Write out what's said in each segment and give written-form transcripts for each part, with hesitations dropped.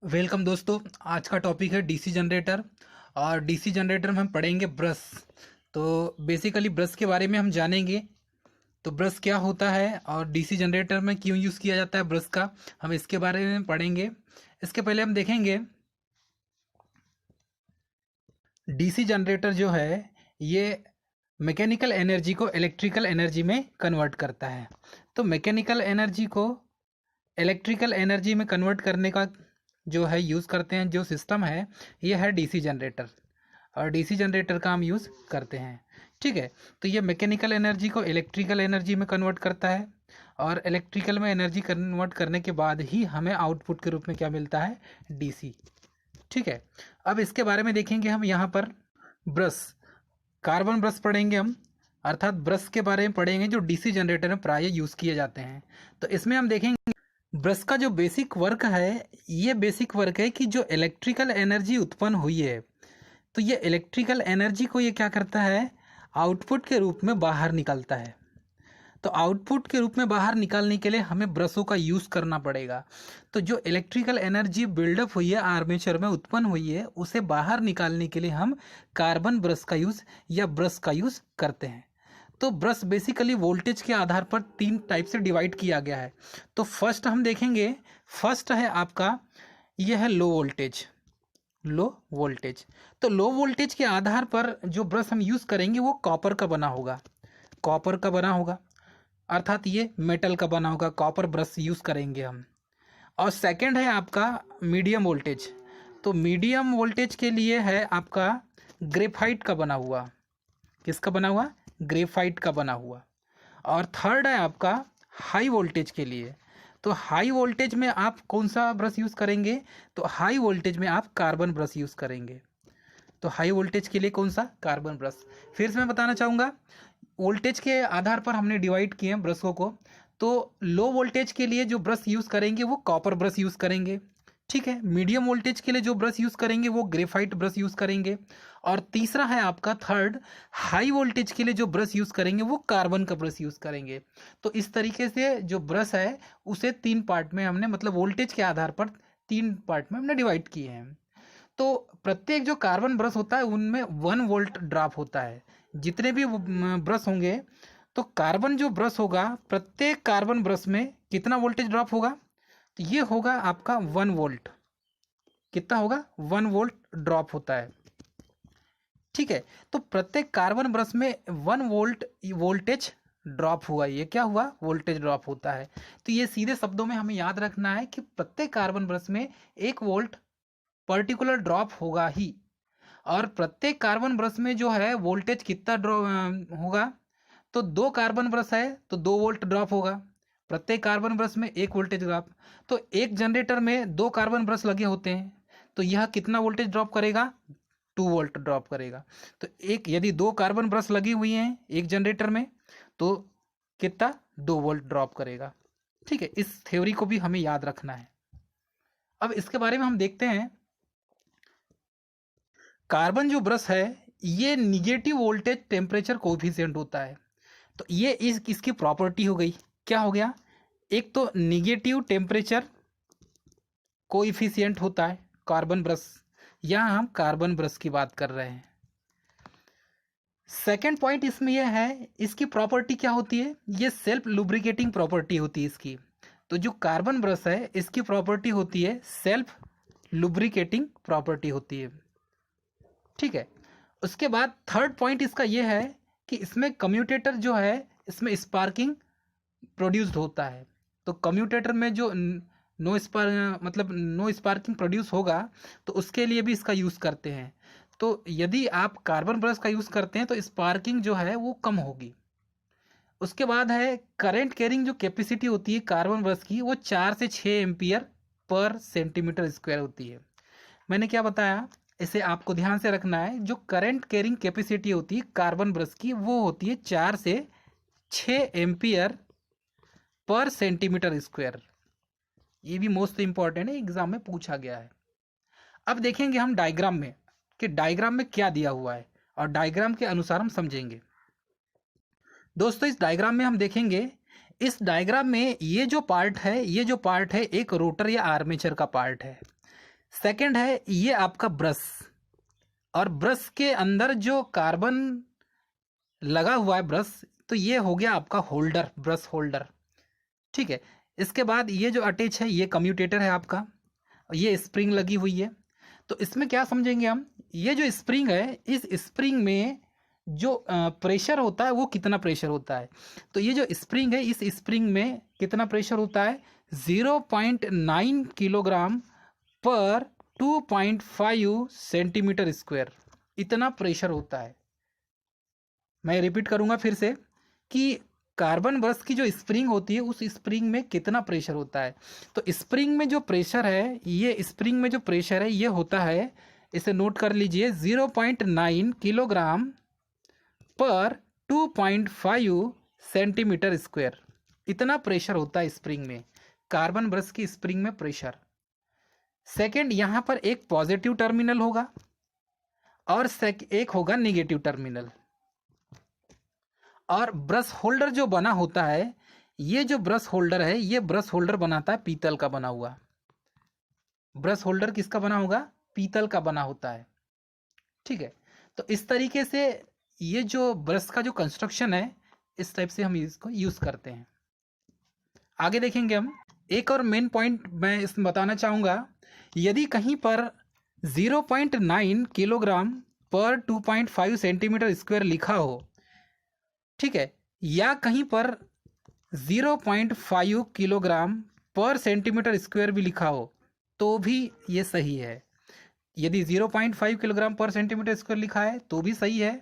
Welcome दोस्तों। आज का टॉपिक है डीसी जनरेटर। और डीसी जनरेटर में हम पढ़ेंगे ब्रश। तो बेसिकली ब्रश के बारे में हम जानेंगे। तो ब्रश क्या होता है और डीसी जनरेटर में क्यों यूज़ किया जाता है ब्रश का, हम इसके बारे में पढ़ेंगे। इसके पहले हम देखेंगे डीसी जनरेटर जो है ये मैकेनिकल एनर्जी को इलेक्ट्रिकल एनर्जी में कन्वर्ट करता है। तो मैकेनिकल एनर्जी को इलेक्ट्रिकल एनर्जी में कन्वर्ट करने का जो है यूज़ करते हैं, जो सिस्टम है ये है डीसी जनरेटर। और डीसी जनरेटर का हम यूज़ करते हैं, ठीक है। तो ये मैकेनिकल एनर्जी को इलेक्ट्रिकल एनर्जी में कन्वर्ट करता है और इलेक्ट्रिकल में एनर्जी कन्वर्ट करने के बाद ही हमें आउटपुट के रूप में क्या मिलता है, डीसी, ठीक है। अब इसके बारे में देखेंगे हम यहाँ पर ब्रश, कार्बन ब्रश पढ़ेंगे हम, अर्थात ब्रश के बारे में पढ़ेंगे जो डीसी जनरेटर में प्राय यूज़ किए जाते हैं। तो इसमें हम देखेंगे ब्रश का जो बेसिक वर्क है, ये बेसिक वर्क है कि जो इलेक्ट्रिकल एनर्जी उत्पन्न हुई है तो ये इलेक्ट्रिकल एनर्जी को ये क्या करता है, आउटपुट के रूप में बाहर निकालता है। तो आउटपुट के रूप में बाहर निकालने के लिए हमें ब्रशों का यूज़ करना पड़ेगा। तो जो इलेक्ट्रिकल एनर्जी बिल्डअप हुई है आर्मेचर में, उत्पन्न हुई है, उसे बाहर निकालने के लिए हम कार्बन ब्रश का यूज़ या ब्रश का यूज़ करते हैं। तो ब्रश बेसिकली वोल्टेज के आधार पर तीन टाइप से डिवाइड किया गया है। तो फर्स्ट हम देखेंगे, फर्स्ट है आपका, यह है लो वोल्टेज। लो वोल्टेज, तो लो वोल्टेज के आधार पर जो ब्रश हम यूज़ करेंगे वो कॉपर का बना होगा, कॉपर का बना होगा, अर्थात ये मेटल का बना होगा, कॉपर ब्रश यूज़ करेंगे हम। और सेकंड है आपका मीडियम वोल्टेज। तो मीडियम वोल्टेज के लिए है आपका ग्रेफाइट का बना हुआ, किसका बना हुआ, ग्रेफाइट का बना हुआ। और थर्ड है आपका हाई वोल्टेज के लिए। तो हाई वोल्टेज में आप कौन सा ब्रश यूज़ करेंगे, तो हाई वोल्टेज में आप कार्बन ब्रश यूज़ करेंगे। तो हाई वोल्टेज के लिए कौन सा, कार्बन ब्रश। फिर से मैं बताना चाहूँगा, वोल्टेज के आधार पर हमने डिवाइड किए हैं ब्रशों को। तो लो वोल्टेज के लिए जो ब्रश यूज़ करेंगे वो कॉपर ब्रश यूज़ करेंगे, ठीक है। मीडियम वोल्टेज के लिए जो ब्रश यूज़ करेंगे वो ग्रेफाइट ब्रश यूज़ करेंगे। और तीसरा है आपका थर्ड, हाई वोल्टेज के लिए जो ब्रश यूज़ करेंगे वो कार्बन का ब्रश यूज़ करेंगे। तो इस तरीके से जो ब्रश है उसे तीन पार्ट में हमने, मतलब वोल्टेज के आधार पर तीन पार्ट में हमने डिवाइड किए हैं। तो प्रत्येक जो कार्बन ब्रश होता है उनमें 1 वोल्ट ड्रॉप होता है। जितने भी ब्रश होंगे, तो कार्बन जो ब्रश होगा, प्रत्येक कार्बन ब्रश में कितना वोल्टेज ड्रॉप होगा, तो ये होगा आपका 1 वोल्ट। कितना होगा, 1 वोल्ट ड्रॉप होता है, ठीक है। तो प्रत्येक कार्बन ब्रश में 1 वोल्ट वोल्टेज ड्रॉप हुआ, ये क्या हुआ, वोल्टेज ड्रॉप होता है। तो ये सीधे शब्दों में हमें याद रखना है कि प्रत्येक कार्बन ब्रश में 1 वोल्ट पर्टिकुलर ड्रॉप होगा ही। और प्रत्येक कार्बन ब्रश में जो है वोल्टेज कितना ड्रॉप होगा, तो 2 कार्बन ब्रश है तो 2 वोल्ट ड्रॉप होगा, प्रत्येक कार्बन ब्रश में 1 वोल्टेज ड्रॉप। तो एक जनरेटर में 2 कार्बन ब्रश लगे होते हैं, तो यह कितना वोल्टेज ड्रॉप करेगा, 2 वोल्ट ड्रॉप करेगा। तो एक, यदि 2 कार्बन ब्रश लगी हुई हैं एक जनरेटर में, तो कितना, 2 वोल्ट ड्रॉप करेगा, ठीक है। इस थ्योरी को भी हमें याद रखना है। अब इसके बारे में हम देखते हैं, कार्बन जो ब्रश है ये निगेटिव वोल्टेज टेम्परेचर कोफिशिएंट होता है। तो ये इसकी प्रॉपर्टी हो गई, क्या हो गया, एक तो निगेटिव टेम्परेचर कोएफिशिएंट होता है कार्बन ब्रश, यहाँ हम कार्बन ब्रश की बात कर रहे हैं। सेकेंड पॉइंट इसमें यह है, इसकी प्रॉपर्टी क्या होती है, ये सेल्फ लुब्रिकेटिंग प्रॉपर्टी होती है इसकी। तो जो कार्बन ब्रश है इसकी प्रॉपर्टी होती है सेल्फ लुब्रिकेटिंग प्रॉपर्टी होती है, ठीक है। उसके बाद थर्ड पॉइंट इसका यह है कि इसमें कम्यूटेटर जो है, इसमें स्पार्किंग प्रोड्यूस्ड होता है। तो कम्यूटेटर में जो नो स्पार्किंग प्रोड्यूस होगा, तो उसके लिए भी इसका यूज़ करते हैं। तो यदि आप कार्बन ब्रश का यूज़ करते हैं तो स्पार्किंग जो है वो कम होगी। उसके बाद है करंट कैरिंग जो कैपेसिटी होती है कार्बन ब्रश की, वो 4 से 6 एम्पियर पर सेंटीमीटर स्क्वायर होती है। मैंने क्या बताया, इसे आपको ध्यान से रखना है। जो करंट कैरिंग कैपेसिटी होती है कार्बन ब्रश की, वो होती है 4 से 6 एम्पियर पर सेंटीमीटर स्क्वायर। ये भी मोस्ट इंपॉर्टेंट है, एग्जाम में पूछा गया है। अब देखेंगे हम डायग्राम में कि डायग्राम में क्या दिया हुआ है और डायग्राम के अनुसार हम समझेंगे। दोस्तों इस डायग्राम में हम देखेंगे, इस डायग्राम में ये जो पार्ट है, ये जो पार्ट है एक रोटर या आर्मेचर का पार्ट है। सेकंड है ये आपका ब्रश, और ब्रश के अंदर जो कार्बन लगा हुआ है ब्रश, तो ये हो गया आपका होल्डर, ब्रश होल्डर। ठीक है, इसके बाद ये जो अटैच है ये कम्यूटेटर है आपका, ये स्प्रिंग लगी हुई है। तो इसमें क्या समझेंगे हम, ये जो स्प्रिंग है, इस स्प्रिंग में जो प्रेशर होता है वो कितना प्रेशर होता है, तो ये जो स्प्रिंग है इस स्प्रिंग में कितना प्रेशर होता है, 0.9 किलोग्राम पर 2.5 सेंटीमीटर स्क्वायर, इतना प्रेशर होता है। मैं रिपीट करूंगा फिर से कि कार्बन ब्रश की जो स्प्रिंग होती है उस स्प्रिंग में कितना प्रेशर होता है। तो स्प्रिंग में जो प्रेशर है, ये स्प्रिंग में जो प्रेशर है ये होता है, इसे नोट कर लीजिए, 0.9 किलोग्राम पर 2.5 सेंटीमीटर स्क्वायर, इतना प्रेशर होता है स्प्रिंग में, कार्बन ब्रश की स्प्रिंग में प्रेशर। सेकेंड, यहाँ पर एक पॉजिटिव टर्मिनल होगा और एक होगा नेगेटिव टर्मिनल। और ब्रश होल्डर जो बना होता है, ये जो ब्रश होल्डर है ये ब्रश होल्डर बनाता है पीतल का बना हुआ। ब्रश होल्डर किसका बना होगा, पीतल का बना होता है। ठीक है, तो इस तरीके से ये जो ब्रश का जो कंस्ट्रक्शन है, इस टाइप से हम इसको यूज करते हैं। आगे देखेंगे हम, एक और मेन पॉइंट मैं इसमें बताना चाहूँगा, यदि कहीं पर 0.9 किलोग्राम पर 2.5 सेंटीमीटर स्क्वायर लिखा हो, ठीक है, या कहीं पर 0.5 किलोग्राम पर सेंटीमीटर स्क्वायर भी लिखा हो तो भी ये सही है। यदि 0.5 किलोग्राम पर सेंटीमीटर स्क्वायर लिखा है तो भी सही है,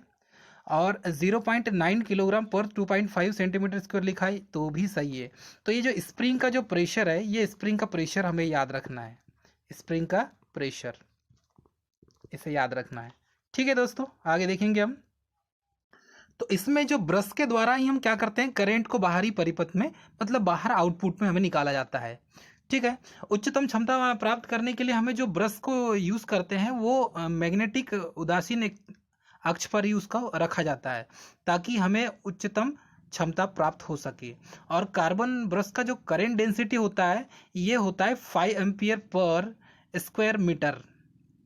और 0.9 किलोग्राम पर 2.5 सेंटीमीटर स्क्वायर लिखा है तो भी सही है। तो ये जो स्प्रिंग का जो प्रेशर है, ये स्प्रिंग का प्रेशर हमें याद रखना है, स्प्रिंग का प्रेशर, इसे याद रखना है। ठीक है दोस्तों, आगे देखेंगे हम। तो इसमें जो ब्रश के द्वारा ही हम क्या करते हैं, करंट को बाहरी परिपथ में, मतलब बाहर आउटपुट में हमें निकाला जाता है। ठीक है, उच्चतम क्षमता प्राप्त करने के लिए हमें जो ब्रश को यूज करते हैं वो मैग्नेटिक उदासीन अक्ष पर ही उसका रखा जाता है ताकि हमें उच्चतम क्षमता प्राप्त हो सके। और कार्बन ब्रश का जो करंट डेंसिटी होता है ये होता है 5 एम्पियर पर स्क्वायर मीटर।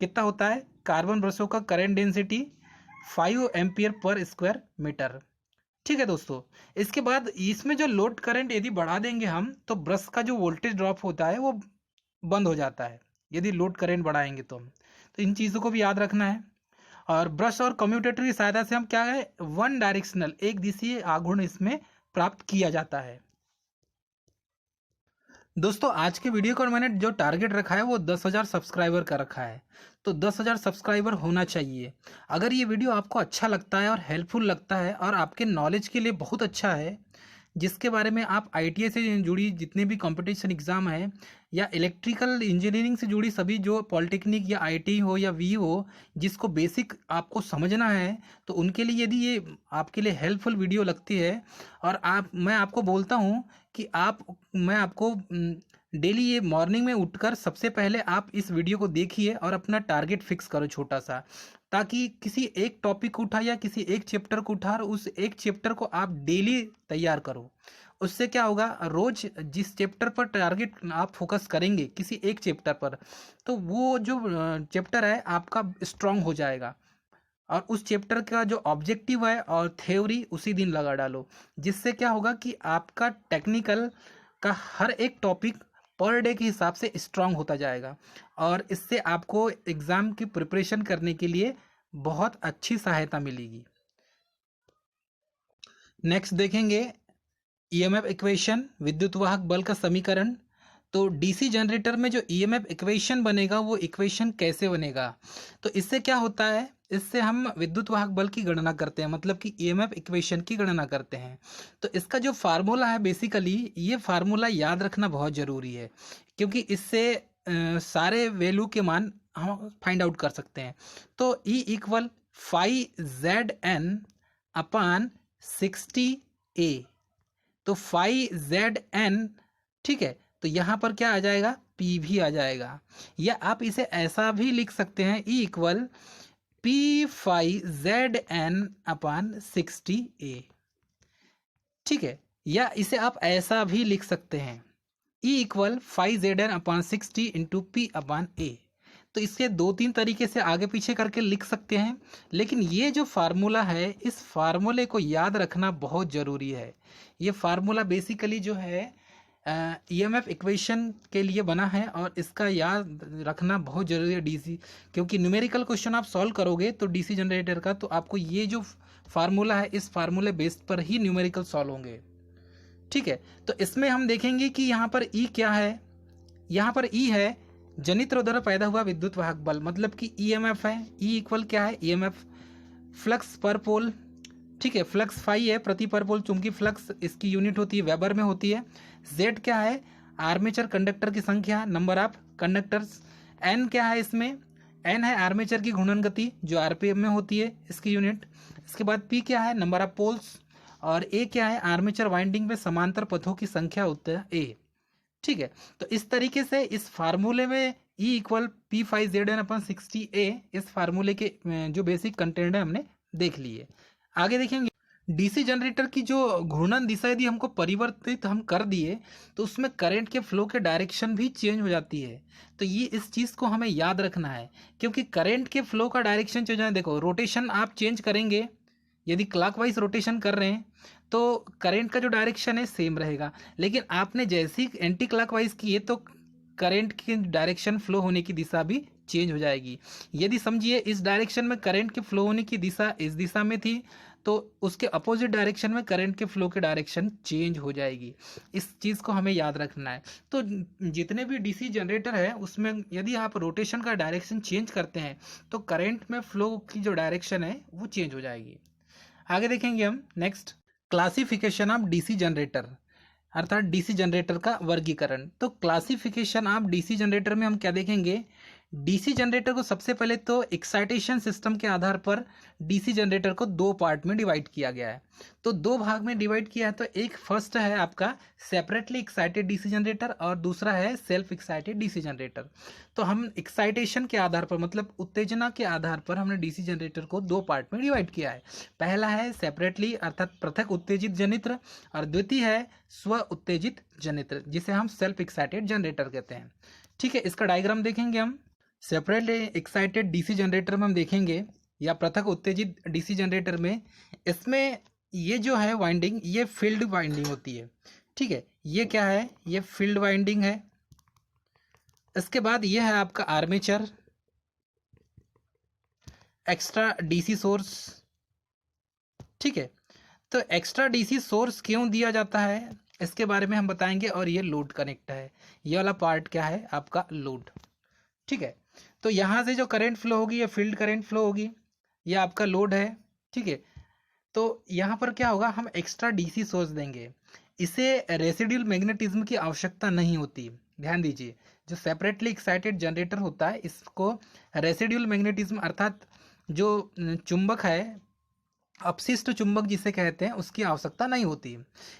कितना होता है कार्बन ब्रशों का current density, 5 ampere per square metre. ठीक है दोस्तों, इसके बाद इसमें जो लोड करंट यदि बढ़ा देंगे हम, तो ब्रश का जो वोल्टेज ड्रॉप होता है वो बंद हो जाता है यदि लोड करंट बढ़ाएंगे तो हम। तो इन चीज़ों को भी याद रखना है। और ब्रश और कम्यूटेटर की सहायता से हम क्या है, वन डायरेक्शनल, एक दिशीय आघूर्ण इसमें प्राप्त किया जाता है। दोस्तों आज के वीडियो को मैंने जो टारगेट रखा है वो 10,000 सब्सक्राइबर का रखा है, तो 10,000 सब्सक्राइबर होना चाहिए। अगर ये वीडियो आपको अच्छा लगता है और हेल्पफुल लगता है और आपके नॉलेज के लिए बहुत अच्छा है, जिसके बारे में आप आईटीआई से जुड़ी जितने भी कंपटीशन एग्ज़ाम है या इलेक्ट्रिकल इंजीनियरिंग से जुड़ी सभी जो पॉलिटेक्निक या आईटी हो या वी हो, जिसको बेसिक आपको समझना है, तो उनके लिए यदि ये आपके लिए हेल्पफुल वीडियो लगती है, और मैं आपको बोलता हूँ कि मैं आपको डेली ये मॉर्निंग में उठकर सबसे पहले आप इस वीडियो को देखिए और अपना टारगेट फिक्स करो छोटा सा, ताकि किसी एक टॉपिक को उठा या किसी एक चैप्टर को उठा और उस एक चैप्टर को आप डेली तैयार करो। उससे क्या होगा, रोज जिस चैप्टर पर टारगेट आप फोकस करेंगे किसी एक चैप्टर पर, तो वो जो चैप्टर है आपका स्ट्रांग हो जाएगा, और उस चैप्टर का जो ऑब्जेक्टिव है और थ्योरी उसी दिन लगा डालो, जिससे क्या होगा कि आपका टेक्निकल का हर एक टॉपिक पर डे के हिसाब से स्ट्रांग होता जाएगा, और इससे आपको एग्ज़ाम की प्रिपरेशन करने के लिए बहुत अच्छी सहायता मिलेगी। नेक्स्ट देखेंगे ईएमएफ इक्वेशन, विद्युत वाहक बल का समीकरण। तो डीसी जनरेटर में जो ईएमएफ इक्वेशन बनेगा वो इक्वेशन कैसे बनेगा, तो इससे क्या होता है, इससे हम विद्युत वाहक बल की गणना करते हैं, मतलब कि ईएमएफ इक्वेशन की गणना करते हैं। तो इसका जो फार्मूला है, बेसिकली ये फार्मूला याद रखना बहुत ज़रूरी है, क्योंकि इससे सारे वैल्यू के मान हम फाइंड आउट कर सकते हैं। तो E इक्वल 5ZN अपान 60A, तो 5ZN, ठीक है, तो यहाँ पर क्या आ जाएगा, P भी आ जाएगा, या आप इसे ऐसा भी लिख सकते हैं, E इक्वल P5ZN अपान 60A, ठीक है, या इसे आप ऐसा भी लिख सकते हैं, E equal 5ZN upon 60 into P upon A। तो इसके 2-3 तरीके से आगे पीछे करके लिख सकते हैं, लेकिन ये जो फार्मूला है, इस फार्मूले को याद रखना बहुत ज़रूरी है। ये फार्मूला बेसिकली जो है ईएमएफ इक्वेशन के लिए बना है और इसका याद रखना बहुत ज़रूरी है डीसी, क्योंकि न्यूमेरिकल क्वेश्चन आप सॉल्व करोगे तो डीसी जनरेटर का, तो आपको ये जो फार्मूला है इस फार्मूले बेस्ड पर ही न्यूमेरिकल सॉल्व होंगे। ठीक है, तो इसमें हम देखेंगे कि यहाँ पर ई क्या है। यहाँ पर ई है जनित्र द्वारा पैदा हुआ विद्युत वाहक बल, मतलब कि ईएमएफ है। ई इक्वल क्या है, ईएमएफ फ्लक्स पर पोल। ठीक है, फ्लक्स फाई है प्रति पर पोल चुंबकीय फ्लक्स, इसकी यूनिट होती है वेबर में होती है। जेड क्या है, आर्मेचर कंडक्टर की संख्या, नंबर ऑफ कंडक्टर्स। एन क्या है, इसमें एन है आर्मेचर की घूर्णन गति जो आरपीएम में होती है, इसकी यूनिट। इसके बाद पी क्या है, नंबर ऑफ पोल्स। और ए क्या है, आर्मेचर वाइंडिंग में समांतर पथों की संख्या होता है ए। ठीक है, तो इस तरीके से इस फार्मूले में E इक्वल पी 5Zn/60A इस फार्मूले के जो बेसिक कंटेंट है हमने देख लिए। आगे देखेंगे डीसी जनरेटर की जो घूर्णन दिशा यदि हमको परिवर्तित हम कर दिए तो उसमें करंट के फ्लो के डायरेक्शन भी चेंज हो जाती है। तो ये इस चीज़ को हमें याद रखना है, क्योंकि करंट के फ्लो का डायरेक्शन चेंज हो जाए। देखो रोटेशन आप चेंज करेंगे, यदि क्लॉकवाइज रोटेशन कर रहे हैं तो करंट का जो डायरेक्शन है सेम रहेगा, लेकिन आपने जैसे ही एंटी क्लॉकवाइज किए तो करंट की डायरेक्शन फ्लो होने की दिशा भी चेंज हो जाएगी। यदि समझिए इस डायरेक्शन में करंट के फ्लो होने की दिशा इस दिशा में थी, तो उसके अपोजिट डायरेक्शन में करंट के फ्लो की डायरेक्शन चेंज हो जाएगी। इस चीज़ को हमें याद रखना है। तो जितने भी डीसी जनरेटर है उसमें यदि आप रोटेशन का डायरेक्शन चेंज करते हैं तो करंट में फ्लो की जो डायरेक्शन है वो चेंज हो जाएगी। आगे देखेंगे हम next classification of DC generator, अर्थात डीसी जनरेटर का वर्गीकरण। तो क्लासिफिकेशन ऑफ डीसी जनरेटर में हम क्या देखेंगे, डीसी जनरेटर को सबसे पहले तो एक्साइटेशन सिस्टम के आधार पर डीसी जनरेटर को 2 पार्ट में डिवाइड किया गया है। तो 2 भाग में डिवाइड किया है। तो एक फर्स्ट है आपका सेपरेटली एक्साइटेड डीसी जनरेटर और दूसरा है सेल्फ एक्साइटेड डीसी जनरेटर। तो हम एक्साइटेशन के आधार पर, मतलब उत्तेजना के आधार पर हमने डीसी जनरेटर को 2 पार्ट में डिवाइड किया है। पहला है सेपरेटली अर्थात पृथक उत्तेजित जनित्र, और द्वितीय है स्व उत्तेजित जनित्र जिसे हम सेल्फ एक्साइटेड जनरेटर कहते हैं। ठीक है, इसका डायग्राम देखेंगे हम। सेपरेटली एक्साइटेड डीसी जनरेटर में हम देखेंगे या पृथक उत्तेजित डीसी जनरेटर में, इसमें ये जो है वाइंडिंग ये फील्ड वाइंडिंग होती है। ठीक है, ये क्या है, ये फील्ड वाइंडिंग है। इसके बाद ये है आपका आर्मेचर, एक्स्ट्रा डीसी सोर्स। ठीक है, तो एक्स्ट्रा डीसी सोर्स क्यों दिया जाता है इसके बारे में हम बताएंगे। और ये लोड कनेक्ट है, ये वाला पार्ट क्या है आपका लोड। ठीक है, तो यहाँ से जो करंट फ्लो होगी ये फील्ड करंट फ्लो होगी, ये आपका लोड है। ठीक है, तो यहाँ पर क्या होगा, हम एक्स्ट्रा डीसी सोर्स देंगे। इसे रेसिड्यूल मैग्नेटिज्म की आवश्यकता नहीं होती। ध्यान दीजिए, जो सेपरेटली एक्साइटेड जनरेटर होता है इसको रेसिड्यूल मैग्नेटिज्म अर्थात जो चुंबक है, अपशिष्ट चुंबक जिसे कहते हैं, उसकी आवश्यकता नहीं होती।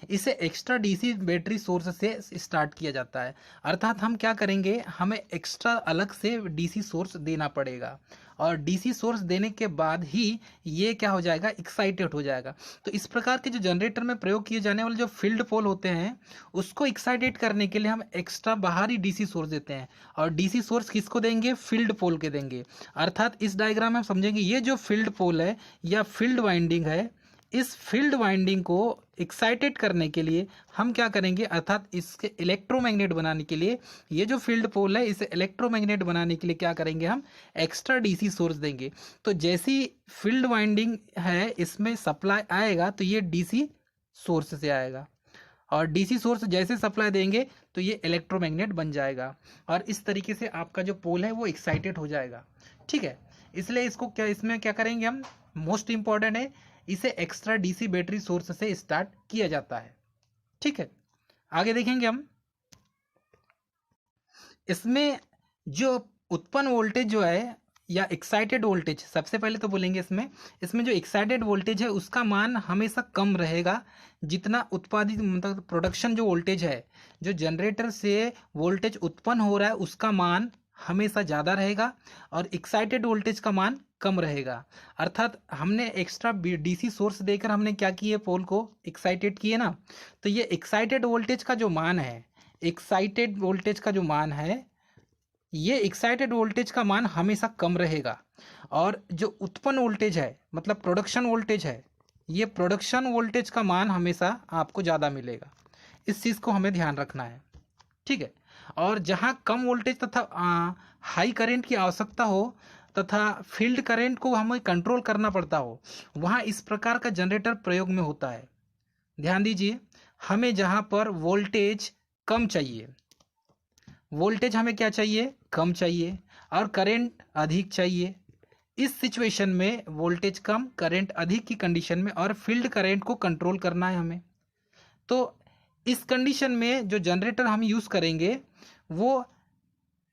इसे एक्स्ट्रा डीसी बैटरी सोर्स से स्टार्ट किया जाता है। अर्थात हम क्या करेंगे, हमें एक्स्ट्रा अलग से डीसी सोर्स देना पड़ेगा और डीसी सोर्स देने के बाद ही ये क्या हो जाएगा, एक्साइटेड हो जाएगा। तो इस प्रकार के जो जनरेटर में प्रयोग किए जाने वाले जो फील्ड पोल होते हैं उसको एक्साइटेड करने के लिए हम एक्स्ट्रा बाहरी डीसी सोर्स देते हैं। और डीसी सोर्स किसको देंगे, फील्ड पोल के देंगे। अर्थात इस डायग्राम में हम समझेंगे ये जो फील्ड पोल है या फील्ड वाइंडिंग है, इस फील्ड वाइंडिंग को एक्साइटेड करने के लिए हम क्या करेंगे, अर्थात इसके इलेक्ट्रोमैग्नेट बनाने के लिए, ये जो फील्ड पोल है इसे इलेक्ट्रोमैग्नेट बनाने के लिए क्या करेंगे, हम एक्स्ट्रा डीसी सोर्स देंगे। तो जैसी फील्ड वाइंडिंग है इसमें सप्लाई आएगा तो ये डीसी सोर्स से आएगा, और डीसी सोर्स जैसे सप्लाई देंगे तो ये इलेक्ट्रोमैग्नेट बन जाएगा, और इस तरीके से आपका जो पोल है वो एक्साइटेड हो जाएगा। ठीक है, इसलिए इसको क्या, इसमें क्या करेंगे हम, मोस्ट इंपॉर्टेंट है, इसे एक्स्ट्रा डीसी बैटरी सोर्स से स्टार्ट किया जाता है। ठीक है, आगे देखेंगे हम। इसमें जो उत्पन्न वोल्टेज जो है या एक्साइटेड वोल्टेज, सबसे पहले तो बोलेंगे इसमें जो एक्साइटेड वोल्टेज है उसका मान हमेशा कम रहेगा जितना उत्पादित, मतलब प्रोडक्शन जो वोल्टेज है, जो जनरेटर से वोल्टेज उत्पन्न हो रहा है उसका मान हमेशा ज़्यादा रहेगा और एक्साइटेड वोल्टेज का मान कम रहेगा। अर्थात हमने एक्स्ट्रा डीसी सोर्स देकर हमने क्या किए, पोल को एक्साइटेड किए ना, तो ये एक्साइटेड वोल्टेज का जो मान है, एक्साइटेड वोल्टेज का जो मान है ये एक्साइटेड वोल्टेज का मान हमेशा कम रहेगा, और जो उत्पन्न वोल्टेज है मतलब प्रोडक्शन वोल्टेज है, ये प्रोडक्शन वोल्टेज का मान हमेशा आपको ज़्यादा मिलेगा। इस चीज़ को हमें ध्यान रखना है, ठीक है। और जहाँ कम वोल्टेज तथा हाई करंट की आवश्यकता हो तथा फील्ड करंट को हमें कंट्रोल करना पड़ता हो, वहाँ इस प्रकार का जनरेटर प्रयोग में होता है। ध्यान दीजिए, हमें जहाँ पर वोल्टेज कम चाहिए, वोल्टेज हमें क्या चाहिए, कम चाहिए, और करंट अधिक चाहिए। इस सिचुएशन में वोल्टेज कम करंट अधिक की कंडीशन में और फील्ड करंट को कंट्रोल करना है हमें। तो इस कंडीशन में जो जनरेटर हम यूज़ करेंगे वो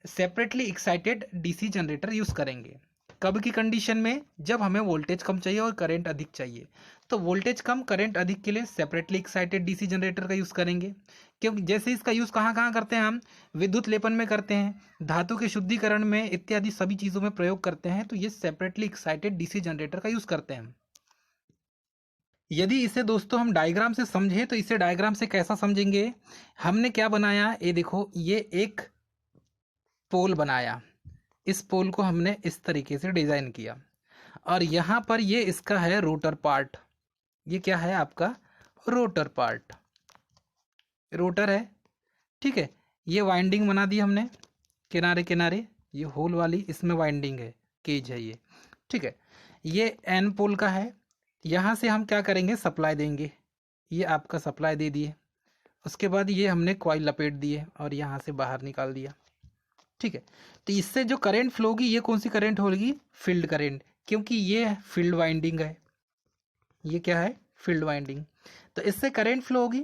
separately excited DC generator use करेंगे। कब की कंडीशन में, जब हमें वोल्टेज कम चाहिए और करंट अधिक चाहिए। तो वोल्टेज कम करंट अधिक के लिए सेपरेटली एक्साइटेड डीसी जनरेटर का यूज़ करेंगे। क्योंकि जैसे इसका यूज़ कहाँ कहाँ करते हैं हम, विद्युत लेपन में करते हैं, धातु के शुद्धिकरण में इत्यादि सभी चीज़ों में प्रयोग करते हैं। तो ये सेपरेटली एक्साइटेड डीसी जनरेटर का यूज़ करते हैं। यदि इसे दोस्तों हम डायग्राम से समझें तो इसे डायग्राम से कैसा समझेंगे, हमने क्या बनाया, ये देखो, ये एक पोल बनाया। इस पोल को हमने इस तरीके से डिज़ाइन किया, और यहाँ पर ये इसका है रोटर पार्ट। ये क्या है आपका, रोटर पार्ट, रोटर है, ठीक है। ये वाइंडिंग बना दी हमने किनारे किनारे, ये होल वाली इसमें वाइंडिंग है, केज है ये, ठीक है। ये एन पोल का है, यहाँ से हम क्या करेंगे, सप्लाई देंगे। ये आपका सप्लाई दे दिए, उसके बाद ये हमने कॉइल लपेट दिए और यहाँ से बाहर निकाल दिया, ठीक है। तो इससे जो करंट फ्लो होगी, ये कौन सी करंट होगी, फील्ड करंट, क्योंकि ये फील्ड वाइंडिंग है। ये क्या है, फील्ड वाइंडिंग। तो इससे करंट फ्लो होगी।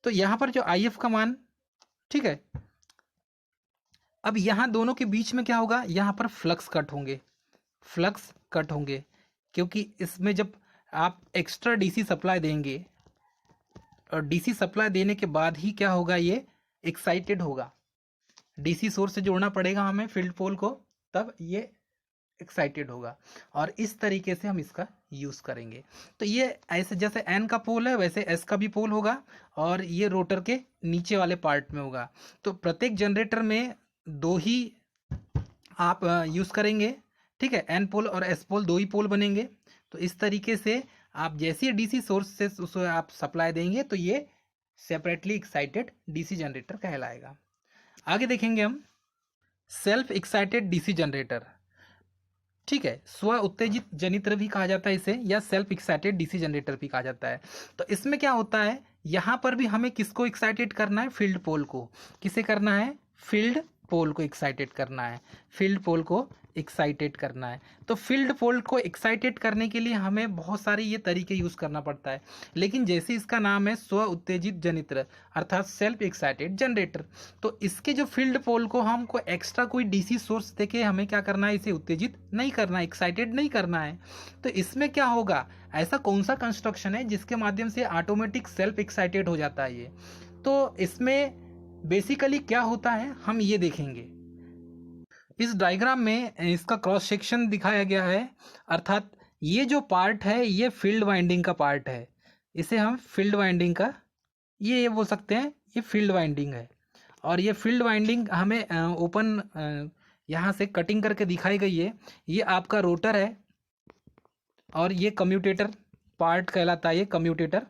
तो यहाँ पर जो IF का मान, ठीक है। अब यहाँ दोनों के बीच में क्या होगा, यहाँ पर फ्लक्स कट होंगे, फ्लक्स कट होंगे, क्योंकि इसमें जब आप एक्स्ट्रा डीसी सप्लाई देंगे, और डीसी सप्लाई देने के बाद ही क्या होगा, ये एक्साइटेड होगा। डीसी सोर्स से जोड़ना पड़ेगा हमें फील्ड पोल को, तब ये एक्साइटेड होगा। और इस तरीके से हम इसका यूज़ करेंगे। तो ये ऐसे जैसे एन का पोल है वैसे एस का भी पोल होगा, और ये रोटर के नीचे वाले पार्ट में होगा। तो प्रत्येक जनरेटर में दो ही आप यूज़ करेंगे, ठीक है। एन पोल और एस पोल, दो ही पोल बनेंगे। तो इस तरीके से आप जैसे डीसी सोर्स से उसे आप सप्लाई देंगे तो ये सेपरेटली एक्साइटेड डीसी जनरेटर कहलाएगा। आगे देखेंगे हम सेल्फ एक्साइटेड डीसी जनरेटर, ठीक है। स्व उत्तेजित जनित्र भी कहा जाता है इसे, या सेल्फ एक्साइटेड डीसी जनरेटर भी कहा जाता है। तो इसमें क्या होता है, यहाँ पर भी हमें किसको एक्साइटेड करना है, फील्ड पोल को। किसे करना है, फील्ड पोल को एक्साइटेड करना है, फील्ड पोल को एक्साइटेड करना है। तो फील्ड पोल को एक्साइटेड करने के लिए हमें बहुत सारे ये तरीके यूज़ करना पड़ता है, लेकिन जैसे इसका नाम है स्व उत्तेजित जनित्र अर्थात सेल्फ एक्साइटेड जनरेटर, तो इसके जो फील्ड पोल को हमको एक्स्ट्रा कोई डीसी सोर्स देके हमें क्या करना है, इसे उत्तेजित नहीं करना है, एक्साइटेड नहीं करना है। तो इसमें क्या होगा, ऐसा कौन सा कंस्ट्रक्शन है जिसके माध्यम से ऑटोमेटिक सेल्फ एक्साइटेड हो जाता है ये। तो इसमें बेसिकली क्या होता है हम ये देखेंगे। इस डायग्राम में इसका क्रॉस सेक्शन दिखाया गया है, अर्थात ये जो पार्ट है ये फील्ड वाइंडिंग का पार्ट है। इसे हम फील्ड वाइंडिंग का ये बोल सकते हैं, ये फील्ड वाइंडिंग है। और ये फील्ड वाइंडिंग हमें ओपन यहाँ से कटिंग करके दिखाई गई है। ये आपका रोटर है और ये कम्यूटेटर पार्ट कहलाता है, ये कम्यूटेटर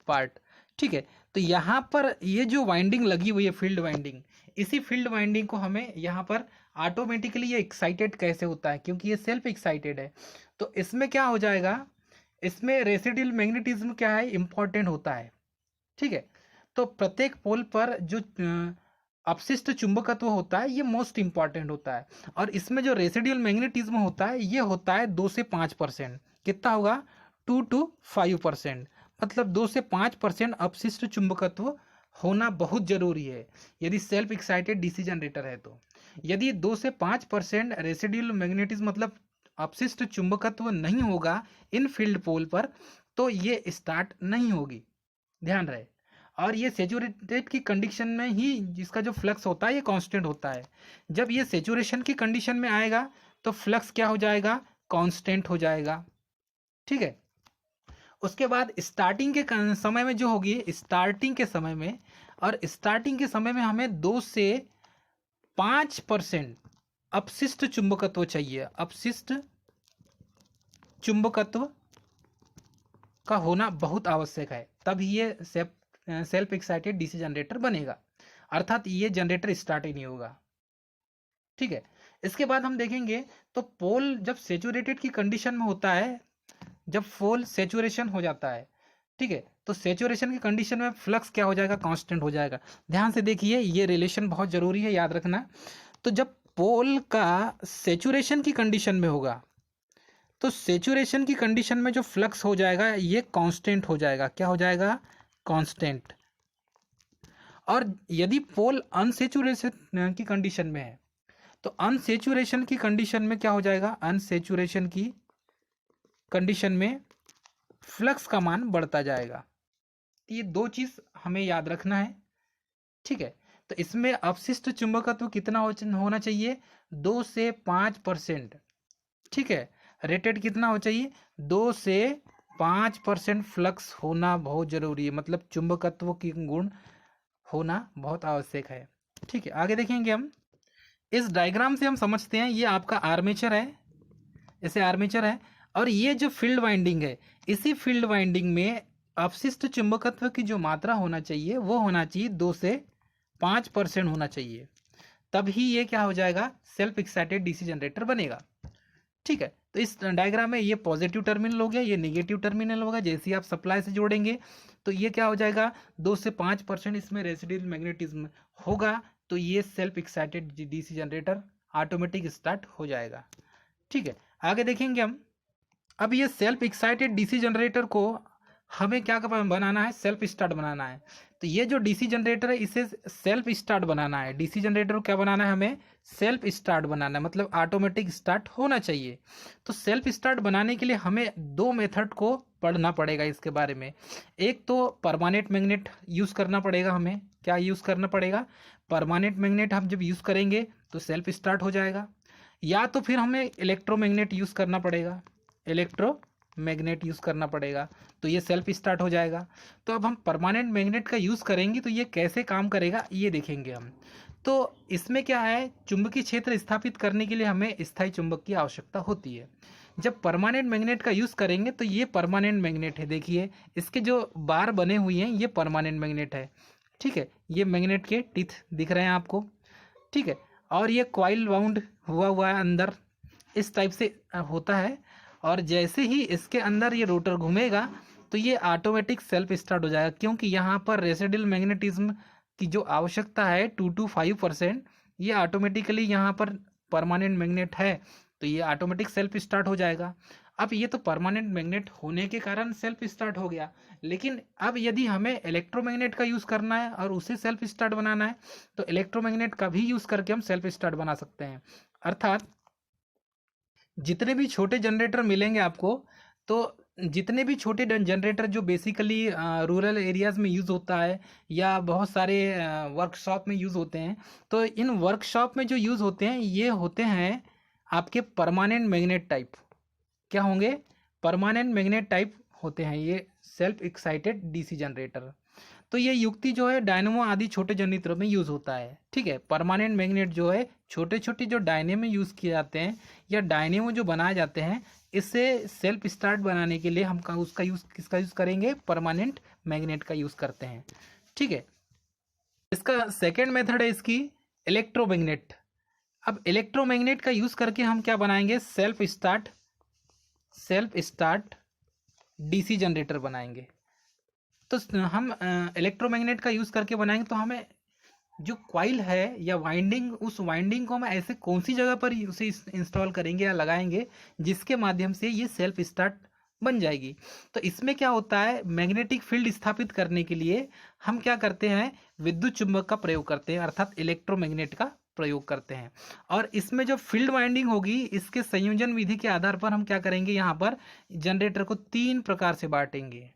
पार्ट, ठीक है। तो यहाँ पर ये जो वाइंडिंग लगी हुई है फील्ड वाइंडिंग, इसी फील्ड वाइंडिंग को हमें यहाँ पर ऑटोमेटिकली ये एक्साइटेड कैसे होता है, क्योंकि ये सेल्फ एक्साइटेड है। तो इसमें क्या हो जाएगा, इसमें रेसिडुअल मैग्नेटिज्म क्या है, इंपॉर्टेंट होता है, ठीक है। तो प्रत्येक पोल पर जो अपशिष्ट चुंबकत्व होता है ये मोस्ट इंपॉर्टेंट होता है, और इसमें जो रेसिडुअल मैग्नेटिज्म होता है ये होता है 2 से 5%। कितना होगा, 2 to 5%, मतलब 2 से 5% अपशिष्ट चुंबकत्व होना बहुत जरूरी है यदि सेल्फ एक्साइटेड डीसी जनरेटर है। तो यदि 2 से 5% रेसिडुअल मैग्नेटिज्म मतलब अपशिष्ट चुंबकत्व नहीं होगा इन फील्ड पोल पर, तो ये स्टार्ट नहीं होगी, ध्यान रहे। और ये सेचुरेटेड की कंडीशन में ही जिसका जो फ्लक्स होता है ये कांस्टेंट होता है। जब ये सेचुरेशन की कंडीशन में आएगा तो फ्लक्स क्या हो जाएगा, कांस्टेंट हो जाएगा, ठीक है। उसके बाद स्टार्टिंग के समय में जो होगी, स्टार्टिंग के समय में, और स्टार्टिंग के समय में हमें 2 से 5% अपशिष्ट चुंबकत्व चाहिए, अपशिष्ट चुंबकत्व का होना बहुत आवश्यक है, तब ये सेल्फ एक्साइटेड डीसी जनरेटर बनेगा, अर्थात ये जनरेटर स्टार्ट ही नहीं होगा। ठीक है, इसके बाद हम देखेंगे तो पोल जब सेचुरेटेड की कंडीशन में होता है, जब पोल सेचुरेशन हो जाता है, ठीक है, तो सेचुरेशन की कंडीशन में फ्लक्स क्या हो जाएगा, कांस्टेंट हो जाएगा। ध्यान से देखिए, ये रिलेशन बहुत जरूरी है, याद रखना। तो जब पोल का सेचुरेशन की कंडीशन में होगा तो सेचुरेशन की कंडीशन में जो फ्लक्स हो जाएगा ये कांस्टेंट हो जाएगा। क्या हो जाएगा, कांस्टेंट। और यदि पोल अनसेचुरेशन की कंडीशन में है तो अनसेचुरेशन की कंडीशन में क्या हो जाएगा, अनसेचुरेशन की कंडीशन में फ्लक्स का मान बढ़ता जाएगा। ये दो चीज हमें याद रखना है। ठीक है, तो इसमें अपशिष्ट चुंबकत्व कितना होना चाहिए, 2 से 5%। ठीक है, रेटेड कितना हो चाहिए, 2 से 5% फ्लक्स होना बहुत जरूरी है, मतलब चुंबकत्व की गुण होना बहुत आवश्यक है। ठीक है, आगे देखेंगे हम। इस डायग्राम से हम समझते हैं ये आपका आर्मेचर है, इसे आर्मेचर है, और ये जो फील्ड वाइंडिंग है, इसी फील्ड वाइंडिंग में अपशिष्ट चुंबकत्व की जो मात्रा होना चाहिए वो होना चाहिए 2 से 5% होना चाहिए, तभी ये क्या हो जाएगा, सेल्फ एक्साइटेड डीसी जनरेटर बनेगा। ठीक है, तो इस डायग्राम में ये पॉजिटिव टर्मिनल हो गया, ये नेगेटिव टर्मिनल होगा। जैसे ही आप सप्लाई से जोड़ेंगे तो ये क्या हो जाएगा, 2 से 5% इसमें रेसिडुअल मैग्नेटिज्म होगा, तो ये self excited DC generator automatic start हो जाएगा। ठीक है, आगे देखेंगे हम। अब ये सेल्फ एक्साइटेड डीसी जनरेटर को हमें क्या बनाना है, सेल्फ स्टार्ट बनाना है। तो ये जो डीसी जनरेटर है इसे सेल्फ स्टार्ट बनाना है। डीसी जनरेटर को क्या बनाना है, हमें सेल्फ स्टार्ट बनाना है, मतलब ऑटोमेटिक स्टार्ट होना चाहिए। तो सेल्फ स्टार्ट बनाने के लिए हमें 2 मेथड को पढ़ना पड़ेगा इसके बारे में। एक तो परमानेंट मैग्नेट यूज करना पड़ेगा, हमें क्या यूज करना पड़ेगा, परमानेंट मैग्नेट हम जब यूज करेंगे तो सेल्फ स्टार्ट हो जाएगा, या तो फिर हमें इलेक्ट्रोमैग्नेट यूज करना पड़ेगा, इलेक्ट्रोमैग्नेट यूज करना पड़ेगा, तो ये सेल्फ स्टार्ट हो जाएगा। तो अब हम परमानेंट मैग्नेट का यूज करेंगे तो ये कैसे काम करेगा ये देखेंगे हम। तो इसमें क्या है, चुंबकीय क्षेत्र स्थापित करने के लिए हमें स्थायी चुंबक की आवश्यकता होती है। जब परमानेंट मैग्नेट का यूज करेंगे तो ये परमानेंट मैग्नेट है, देखिए इसके जो बार बने हुए हैं ये परमानेंट मैग्नेट है। ठीक है, ये मैग्नेट के टीथ दिख रहे हैं आपको। ठीक है, और ये कॉइल वाउंड हुआ है अंदर, इस टाइप से होता है, और जैसे ही इसके अंदर ये रोटर घूमेगा तो ये ऑटोमेटिक सेल्फ स्टार्ट हो जाएगा, क्योंकि यहाँ पर रेसिडुअल मैग्नेटिज्म की जो आवश्यकता है 2 to 5%, ये ऑटोमेटिकली यहाँ पर परमानेंट मैग्नेट है तो ये ऑटोमेटिक सेल्फ स्टार्ट हो जाएगा। अब ये तो परमानेंट मैग्नेट होने के कारण सेल्फ स्टार्ट हो गया, लेकिन अब यदि हमें इलेक्ट्रोमैग्नेट का यूज़ करना है और उसे सेल्फ स्टार्ट बनाना है तो इलेक्ट्रोमैग्नेट का भी यूज़ करके हम सेल्फ स्टार्ट बना सकते हैं। अर्थात जितने भी छोटे जनरेटर मिलेंगे आपको, तो जितने भी छोटे जनरेटर जो बेसिकली रूरल एरियाज़ में यूज़ होता है या बहुत सारे वर्कशॉप में यूज़ होते हैं, तो इन वर्कशॉप में जो यूज़ होते हैं ये होते हैं आपके परमानेंट मैग्नेट टाइप। क्या होंगे, परमानेंट मैग्नेट टाइप होते हैं ये सेल्फ एक्साइटेड डीसी जनरेटर। तो ये युक्ति जो है डायनेमो आदि छोटे जनरेटरों में यूज़ होता है। ठीक है, परमानेंट मैग्नेट जो है छोटे छोटे जो डायनेमो यूज़ किए जाते हैं या डायनेमो जो बनाए जाते हैं, इससे सेल्फ स्टार्ट बनाने के लिए हम उसका यूज़ किसका यूज़ करेंगे, परमानेंट मैग्नेट का यूज़ करते हैं। ठीक है, इसका सेकेंड मेथड है इसकी इलेक्ट्रोमैग्नेट। अब इलेक्ट्रोमैग्नेट का यूज़ करके हम क्या बनाएंगे, सेल्फ स्टार्ट डीसी जनरेटर बनाएंगे। तो हम इलेक्ट्रोमैग्नेट का यूज़ करके बनाएंगे तो हमें जो कॉइल है या वाइंडिंग, उस वाइंडिंग को हम ऐसे कौन सी जगह पर उसे इंस्टॉल करेंगे या लगाएंगे जिसके माध्यम से ये सेल्फ स्टार्ट बन जाएगी। तो इसमें क्या होता है, मैग्नेटिक फील्ड स्थापित करने के लिए हम क्या करते हैं, विद्युत चुंबक का प्रयोग करते हैं, अर्थात इलेक्ट्रोमैग्नेट का प्रयोग करते हैं। और इसमें जो फील्ड वाइंडिंग होगी इसके संयोजन विधि के आधार पर हम क्या करेंगे, यहाँ पर जनरेटर को 3 प्रकार से बांटेंगे।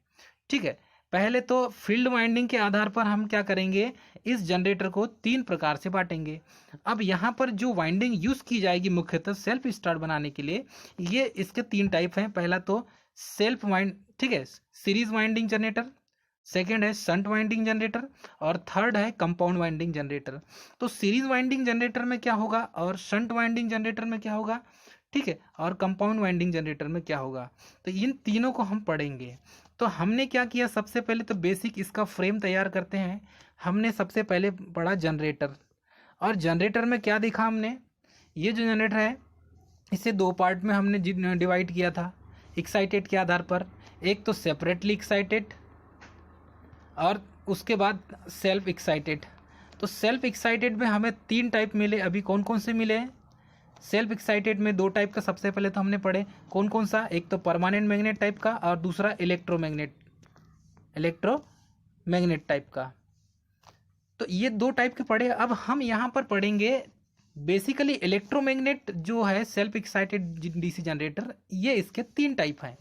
ठीक है, पहले तो फील्ड वाइंडिंग के आधार पर हम क्या करेंगे, इस जनरेटर को 3 प्रकार से बांटेंगे। अब यहाँ पर जो वाइंडिंग यूज की जाएगी मुख्यतः सेल्फ स्टार्ट बनाने के लिए, ये इसके 3 टाइप हैं। पहला तो सेल्फ वाइंड, ठीक है, सीरीज वाइंडिंग जनरेटर, सेकेंड है शंट वाइंडिंग जनरेटर और थर्ड है कंपाउंड वाइंडिंग जनरेटर। तो सीरीज वाइंडिंग जनरेटर में क्या होगा और शंट वाइंडिंग जनरेटर में क्या होगा, ठीक है, और कंपाउंड वाइंडिंग जनरेटर में क्या होगा, तो इन तीनों को हम पढ़ेंगे। तो हमने क्या किया, सबसे पहले तो बेसिक इसका फ्रेम तैयार करते हैं। हमने सबसे पहले पढ़ा जनरेटर, और जनरेटर में क्या देखा हमने, ये जो जनरेटर है इसे दो पार्ट में हमने डिवाइड किया था एक्साइटेड के आधार पर। एक तो सेपरेटली एक्साइटेड और उसके बाद सेल्फ एक्साइटेड। तो सेल्फ एक्साइटेड में हमें तीन टाइप मिले। अभी कौन कौन से मिले हैं, सेल्फ एक्साइटेड में दो टाइप का सबसे पहले तो हमने पढ़े, कौन कौन सा, एक तो परमानेंट मैग्नेट टाइप का और दूसरा इलेक्ट्रोमैग्नेट टाइप का। तो ये दो टाइप के पढ़े। अब हम यहाँ पर पढ़ेंगे बेसिकली इलेक्ट्रोमैग्नेट जो है सेल्फ एक्साइटेड डीसी जनरेटर, ये इसके तीन टाइप हैं।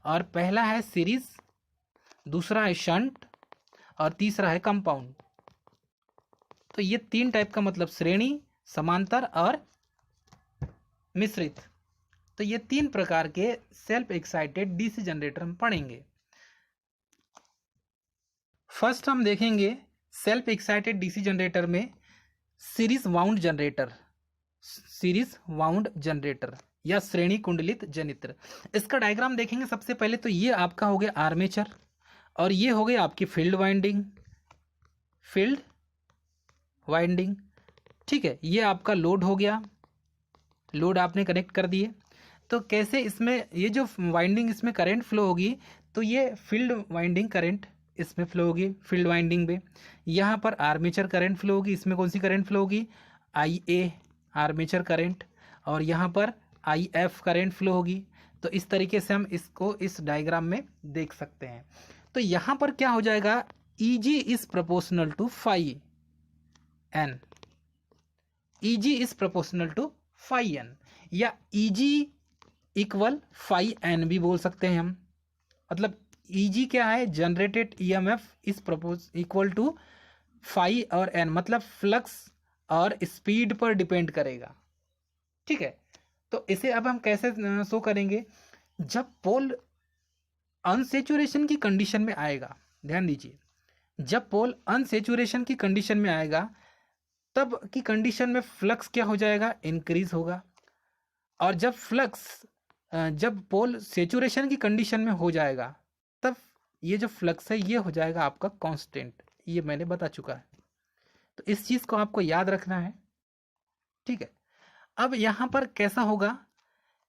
और पहला है सीरीज, दूसरा है शंट और तीसरा है कंपाउंड। तो ये तीन टाइप का मतलब श्रेणी, समांतर और मिश्रित। तो ये तीन प्रकार के सेल्फ एक्साइटेड डीसी जनरेटर हम पढ़ेंगे। फर्स्ट हम देखेंगे सेल्फ एक्साइटेड डीसी जनरेटर में सीरीज वाउंड जनरेटर या श्रेणी कुंडलित जनित्र। इसका डायग्राम देखेंगे सबसे पहले। तो ये आपका हो गया आर्मेचर और ये हो गया आपकी फील्ड वाइंडिंग, ठीक है। ये आपका लोड हो गया, लोड आपने कनेक्ट कर दिए। तो कैसे इसमें ये जो वाइंडिंग इसमें करंट फ्लो होगी, तो ये फील्ड वाइंडिंग करंट इसमें फ्लो होगी फील्ड वाइंडिंग में। यहाँ पर आर्मेचर करंट फ्लो होगी, इसमें कौन सी करंट फ्लो होगी, IA आर्मेचर करंट, और यहाँ पर IF करंट फ्लो होगी। तो इस तरीके से हम इसको इस डायग्राम में देख सकते हैं। तो यहाँ पर क्या हो जाएगा, EG is proportional to phi N, EG is proportional to phi N, या EG इक्वल फाई N भी बोल सकते हैं हम। मतलब EG क्या है, generated EMF is equal to phi और N, मतलब फ्लक्स और स्पीड पर डिपेंड करेगा, ठीक है। तो इसे अब हम कैसे शो करेंगे, जब पोल अनसेचुरेशन की कंडीशन में आएगा, ध्यान दीजिए, जब पोल अनसेचुरेशन की कंडीशन में आएगा तब की कंडीशन में फ्लक्स क्या हो जाएगा, इंक्रीज होगा। और जब पोल सेचुरेशन की कंडीशन में हो जाएगा तब ये जो फ्लक्स है ये हो जाएगा आपका कांस्टेंट। ये मैंने बता चुका है, तो इस चीज़ को आपको याद रखना है, ठीक है। अब यहाँ पर कैसा होगा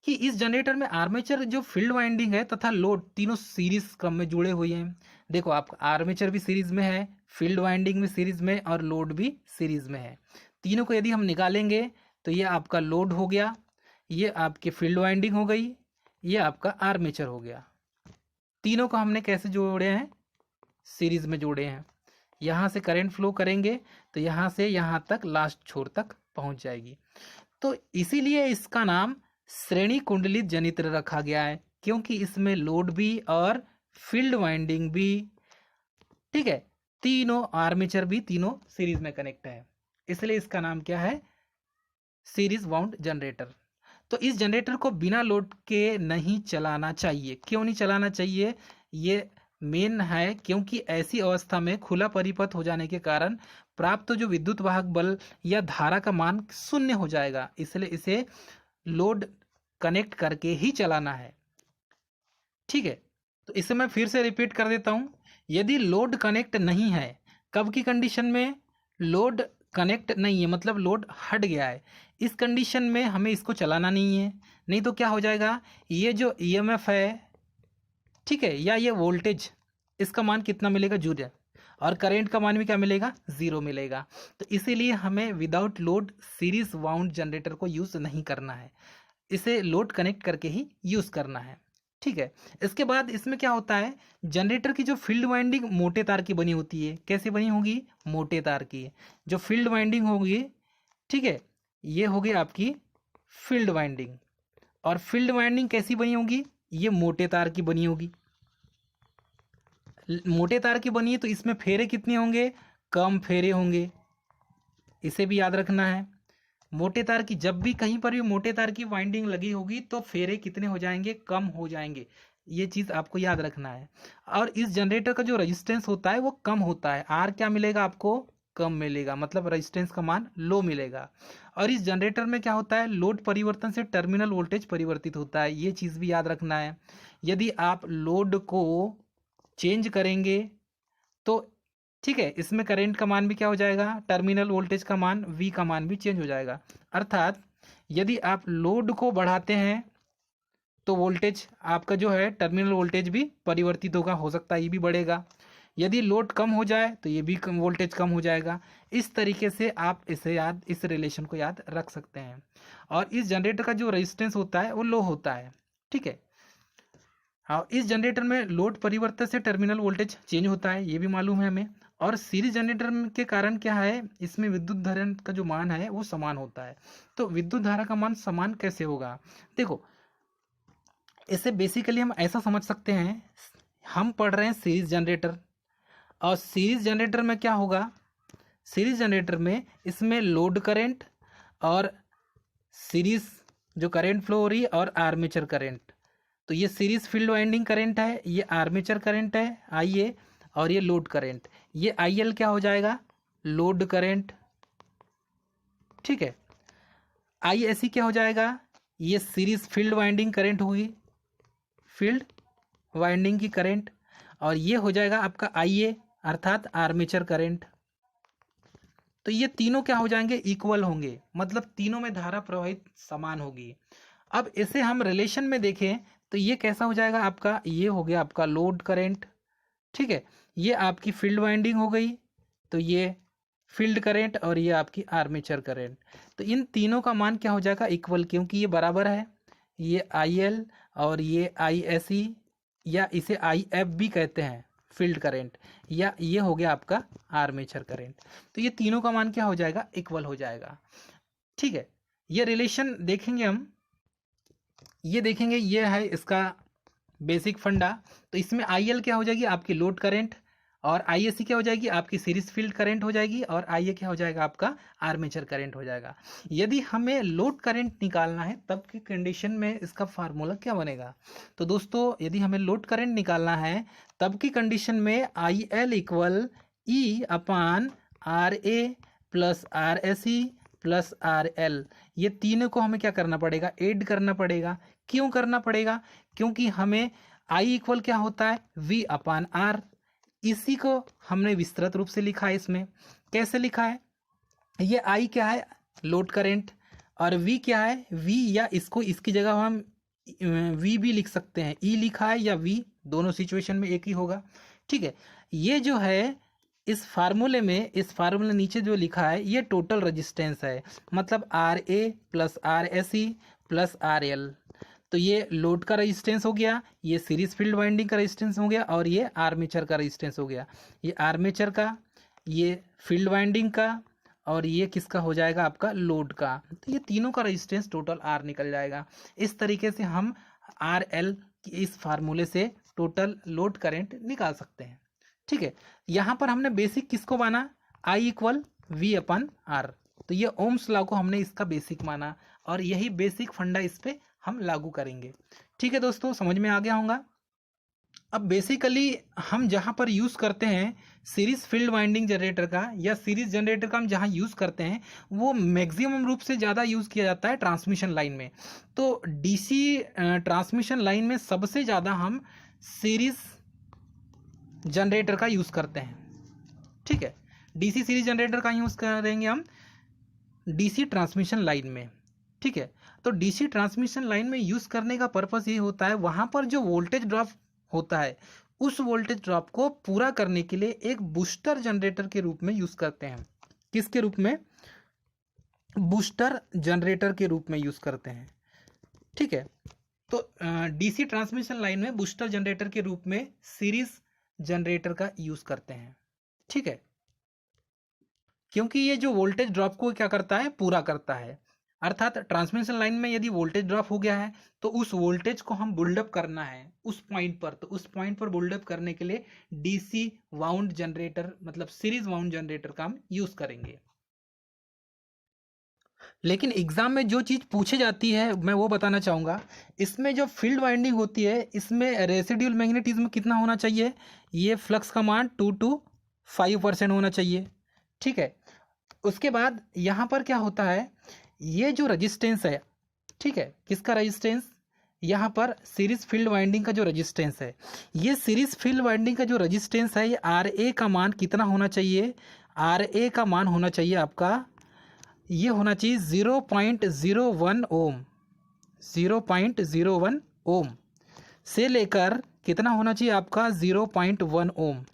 कि इस जनरेटर में आर्मेचर जो फील्ड वाइंडिंग है तथा लोड तीनों सीरीज क्रम में जुड़े हुए हैं। देखो आपका आर्मेचर भी सीरीज में है, फील्ड वाइंडिंग भी सीरीज में और लोड भी सीरीज में है। तीनों को यदि हम निकालेंगे तो ये आपका लोड हो गया, ये आपकी फील्ड वाइंडिंग हो गई, ये आपका आर्मेचर हो गया। तीनों को हमने कैसे जोड़े हैं, सीरीज में जोड़े हैं। यहाँ से करंट फ्लो करेंगे तो यहाँ से यहाँ तक लास्ट छोर तक पहुँच जाएगी। तो इसीलिए इसका नाम श्रेणी कुंडलित जनित्र रखा गया है, क्योंकि इसमें लोड भी और फील्ड वाइंडिंग भी, ठीक है, तीनों आर्मेचर भी तीनों सीरीज में कनेक्ट है, इसलिए इसका नाम क्या है, सीरीज वाउंड जनरेटर। तो इस जनरेटर को बिना लोड के नहीं चलाना चाहिए। क्यों नहीं चलाना चाहिए, ये मेन है, क्योंकि ऐसी अवस्था में खुला परिपथ हो जाने के कारण प्राप्त जो विद्युत वाहक बल या धारा का मान शून्य हो जाएगा, इसलिए इसे लोड कनेक्ट करके ही चलाना है, ठीक है। तो इसे मैं फिर से रिपीट कर देता हूं, यदि लोड कनेक्ट नहीं है, कब की कंडीशन में, लोड कनेक्ट नहीं है मतलब लोड हट गया है, इस कंडीशन में हमें इसको चलाना नहीं है। नहीं तो क्या हो जाएगा, ये जो EMF है, ठीक है, या ये वोल्टेज, इसका मान कितना मिलेगा, 0, और करंट का मान भी क्या मिलेगा, 0 मिलेगा। तो इसीलिए हमें without load series wound generator को यूज़ नहीं करना है, इसे लोड कनेक्ट करके ही यूज़ करना है, ठीक है। इसके बाद इसमें क्या होता है, जनरेटर की जो फील्ड वाइंडिंग मोटे तार की बनी होती है, कैसी बनी होगी, मोटे तार की जो फील्ड वाइंडिंग होगी, ठीक है, ये होगी आपकी फील्ड वाइंडिंग। और फील्ड वाइंडिंग कैसी बनी होगी, ये मोटे तार की बनी होगी। मोटे तार की बनी है तो इसमें फेरे कितने होंगे, कम फेरे होंगे, इसे भी याद रखना है। मोटे तार की जब भी कहीं पर भी मोटे तार की वाइंडिंग लगी होगी तो फेरे कितने हो जाएंगे, कम हो जाएंगे। ये चीज़ आपको याद रखना है। और इस जनरेटर का जो रेजिस्टेंस होता है वो कम होता है, आर क्या मिलेगा आपको, कम मिलेगा, मतलब रेजिस्टेंस का मान लो मिलेगा। और इस जनरेटर में क्या होता है, लोड परिवर्तन से टर्मिनल वोल्टेज परिवर्तित होता है, ये चीज़ भी याद रखना है। यदि आप लोड को चेंज करेंगे तो ठीक है, इसमें करंट का मान भी क्या हो जाएगा, टर्मिनल वोल्टेज का मान वी का मान भी चेंज हो जाएगा। अर्थात यदि आप लोड को बढ़ाते हैं तो वोल्टेज आपका जो है टर्मिनल वोल्टेज भी परिवर्तित होगा, हो सकता है ये भी बढ़ेगा। यदि लोड कम हो जाए तो ये भी कम वोल्टेज कम हो जाएगा। इस तरीके से आप इसे याद, इस रिलेशन को याद रख सकते हैं। और इस जनरेटर का जो रेजिस्टेंस होता है वो लो होता है, ठीक है। हाँ, इस जनरेटर में लोड परिवर्तन से टर्मिनल वोल्टेज चेंज होता है, ये भी मालूम है हमें। और सीरीज जनरेटर के कारण क्या है, इसमें विद्युत धारा का जो मान है वो समान होता है। तो विद्युत धारा का मान समान कैसे होगा, देखो इसे बेसिकली हम ऐसा समझ सकते हैं, हम पढ़ रहे हैं सीरीज जनरेटर, और सीरीज जनरेटर में क्या होगा, सीरीज जनरेटर में इसमें लोड करंट और सीरीज जो करंट फ्लो हो रही है और आर्मेचर करंट, तो ये सीरीज फील्ड वाइंडिंग करंट है, ये आर्मेचर करंट है आई ए, और ये लोड करंट, ये आई एल क्या हो जाएगा, लोड करंट, ठीक है। आई एस सी क्या हो जाएगा, ये सीरीज फील्ड वाइंडिंग करंट हुई, फील्ड वाइंडिंग की करंट, और ये हो जाएगा आपका आई ए अर्थात आर्मेचर करंट। तो ये तीनों क्या हो जाएंगे, इक्वल होंगे, मतलब तीनों में धारा प्रवाहित समान होगी। अब इसे हम रिलेशन में देखें तो ये कैसा हो जाएगा आपका, ये हो गया आपका लोड करंट, ठीक है, ये आपकी फील्ड वाइंडिंग हो गई, तो ये फील्ड करंट, और ये आपकी आर्मेचर करंट। तो इन तीनों का मान क्या हो जाएगा, इक्वल, क्योंकि ये बराबर है, ये आई एल और ये आई एस ई, या इसे आई एफ भी कहते हैं फील्ड करंट, या ये हो गया आपका आर्मेचर करंट। तो ये तीनों का मान क्या हो जाएगा, इक्वल हो जाएगा, ठीक है। ये रिलेशन देखेंगे हम, ये देखेंगे, ये है इसका बेसिक फंडा। तो इसमें आई एल क्या हो जाएगी, आपकी लोड करंट, और आई एस सी क्या हो जाएगी, आपकी सीरीज फील्ड करंट हो जाएगी, और आई ए क्या हो जाएगा, आपका आर्मेचर करंट हो जाएगा। यदि हमें लोड करंट निकालना है तब की कंडीशन में इसका फार्मूला क्या बनेगा, तो दोस्तों यदि हमें लोड करंट निकालना है तब की कंडीशन में I L equal E upon R A plus R S E plus R L, ये तीनों को हमें क्या करना पड़ेगा, ऐड करना पड़ेगा। क्यों करना पड़ेगा, क्योंकि हमें आई इक्वल क्या होता है, वी अपान आर, इसी को हमने विस्तृत रूप से लिखा है। इसमें कैसे लिखा है, ये आई क्या है, लोड करंट, और वी क्या है, वी, या इसको इसकी जगह हम वी भी लिख सकते हैं, ई लिखा है या वी, दोनों सिचुएशन में एक ही होगा, ठीक है। ये जो है इस फार्मूले में, इस फार्मूले नीचे जो लिखा है ये टोटल रेजिस्टेंस है, मतलब R A plus R S E plus R L. तो ये लोड का रेजिस्टेंस हो गया, ये सीरीज फील्ड वाइंडिंग का रेजिस्टेंस हो गया, और ये आर्मेचर का रेजिस्टेंस हो गया, ये आर्मेचर का, ये फील्ड वाइंडिंग का, और ये किसका हो जाएगा, आपका लोड का। तो ये तीनों का रेजिस्टेंस टोटल आर निकल जाएगा। इस तरीके से हम आर एल इस फार्मूले से टोटल लोड करंट निकाल सकते हैं, ठीक है। यहाँ पर हमने बेसिक किसको माना, I equal we upon are, तो ये ओम्स लॉ को हमने इसका बेसिक माना, और यही बेसिक फंडा इस पे हम लागू करेंगे, ठीक है दोस्तों, समझ में आ गया होगा। अब बेसिकली हम जहाँ पर यूज़ करते हैं सीरीज फील्ड वाइंडिंग जनरेटर का या सीरीज जनरेटर का, हम जहाँ यूज़ करते हैं वो मैक्सिमम रूप से ज़्यादा यूज़ किया जाता है ट्रांसमिशन लाइन में। तो डीसी ट्रांसमिशन लाइन में सबसे ज़्यादा हम सीरीज जनरेटर का यूज़ करते हैं, ठीक है। डीसी सीरीज जनरेटर का यूज़ करेंगे हम डीसी ट्रांसमिशन लाइन में, ठीक है। तो डीसी ट्रांसमिशन लाइन में यूज़ करने का पर्पस ये होता है, वहाँ पर जो वोल्टेज ड्रॉप होता है उस वोल्टेज ड्रॉप को पूरा करने के लिए एक बूस्टर जनरेटर के रूप में यूज़ करते हैं। किसके रूप में, बूस्टर जनरेटर के रूप में यूज़ करते हैं, ठीक है। तो डीसी ट्रांसमिशन लाइन में बूस्टर जनरेटर के रूप में सीरीज जनरेटर का यूज़ करते हैं, ठीक है, क्योंकि ये जो वोल्टेज ड्रॉप को क्या करता है, पूरा करता है। अर्थात ट्रांसमिशन लाइन में यदि वोल्टेज ड्रॉप हो गया है तो उस वोल्टेज को हम बुल्डअप करना है उस पॉइंट पर, तो उस पॉइंट पर बुल्डअप करने के लिए डीसी वाउंड जनरेटर मतलब सीरीज वाउंड जनरेटर का हम यूज़ करेंगे। लेकिन एग्जाम में जो चीज़ पूछी जाती है मैं वो बताना चाहूँगा। इसमें जो फील्ड वाइंडिंग होती है इसमें रेसिड्यूल मैग्नेटिज्म कितना होना चाहिए, ये फ्लक्स का मान 2 to 5% होना चाहिए। ठीक है, उसके बाद यहाँ पर क्या होता है, ये जो रजिस्टेंस है, ठीक है, किसका रजिस्टेंस, यहाँ पर सीरीज फील्ड वाइंडिंग का जो रजिस्टेंस है, ये सीरीज फील्ड वाइंडिंग का जो रजिस्टेंस है, ये आर ए का मान कितना होना चाहिए, आर ए का मान होना चाहिए आपका, ये होना चाहिए 0.01 ओम, 0.01 ओम से लेकर कितना होना चाहिए आपका 0.1 ओम।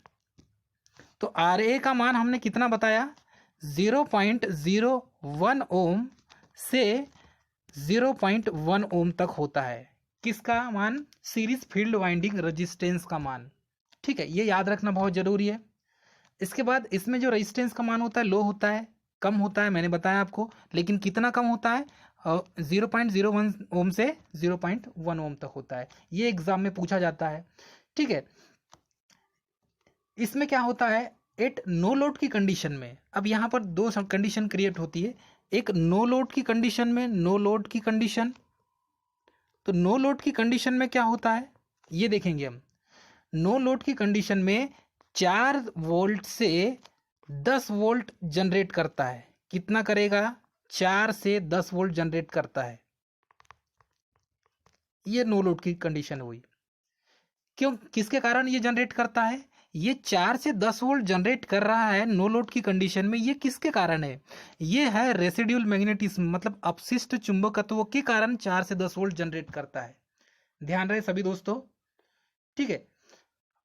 तो आर ए का मान हमने कितना बताया, 0.01 ओम से 0.1 ओम तक होता है। किसका मान, सीरीज फील्ड वाइंडिंग रेजिस्टेंस का मान। ठीक है, ये याद रखना बहुत ज़रूरी है। इसके बाद इसमें जो रेजिस्टेंस का मान होता है लो होता है, कम होता है, मैंने बताया आपको, लेकिन कितना कम होता है, 0.01 ओम से 0.1 ओम तक होता है। ये एग्जाम में पूछा जाता है। ठीक है, इसमें क्या होता है, एट नो लोड की कंडीशन में, अब यहाँ पर दो कंडीशन क्रिएट होती है। एक नो लोड की कंडीशन में, नो लोड की कंडीशन, तो नो लोड की कंडीशन में क्या होता है ये देखेंगे हम। नो लोड की कंडीशन में 4 वोल्ट से 10 वोल्ट जनरेट करता है। कितना करेगा, 4 से 10 वोल्ट जनरेट करता है। ये नो लोड की कंडीशन हुई। क्यों, किसके कारण ये जनरेट करता है, ये 4 से 10 वोल्ट जनरेट कर रहा है नो लोड की कंडीशन में, ये किसके कारण है, ये है रेसिड्यूल मैग्नेटिज्म, मतलब अपशिष्ट चुंबकत्व के कारण 4 से 10 वोल्ट जनरेट करता है। ध्यान रहे सभी दोस्तों। ठीक है,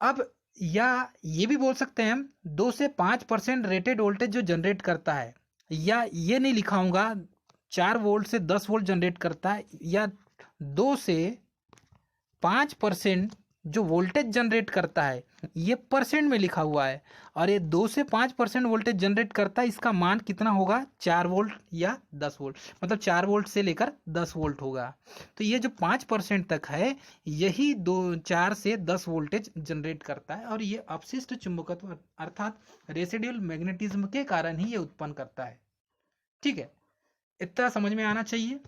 अब या ये भी बोल सकते हैं हम 2 से 5% रेटेड वोल्टेज जो जनरेट करता है, या ये नहीं लिखाऊंगा 4 वोल्ट से 10 वोल्ट जनरेट करता है, या 2 से 5% जो वोल्टेज जनरेट करता है, ये परसेंट में लिखा हुआ है, और ये 2 से 5% वोल्टेज जनरेट करता है, इसका मान कितना होगा, 4 वोल्ट या 10 वोल्ट, मतलब 4 वोल्ट से लेकर 10 वोल्ट होगा। तो ये जो 5% तक है, यही 4 से 10 वोल्टेज जनरेट करता है, और ये अपशिष्ट चुंबकत्व अर्थात रेसिड्यूल मैग्नेटिज्म के कारण ही ये उत्पन्न करता है। ठीक है, इतना समझ में आना चाहिए।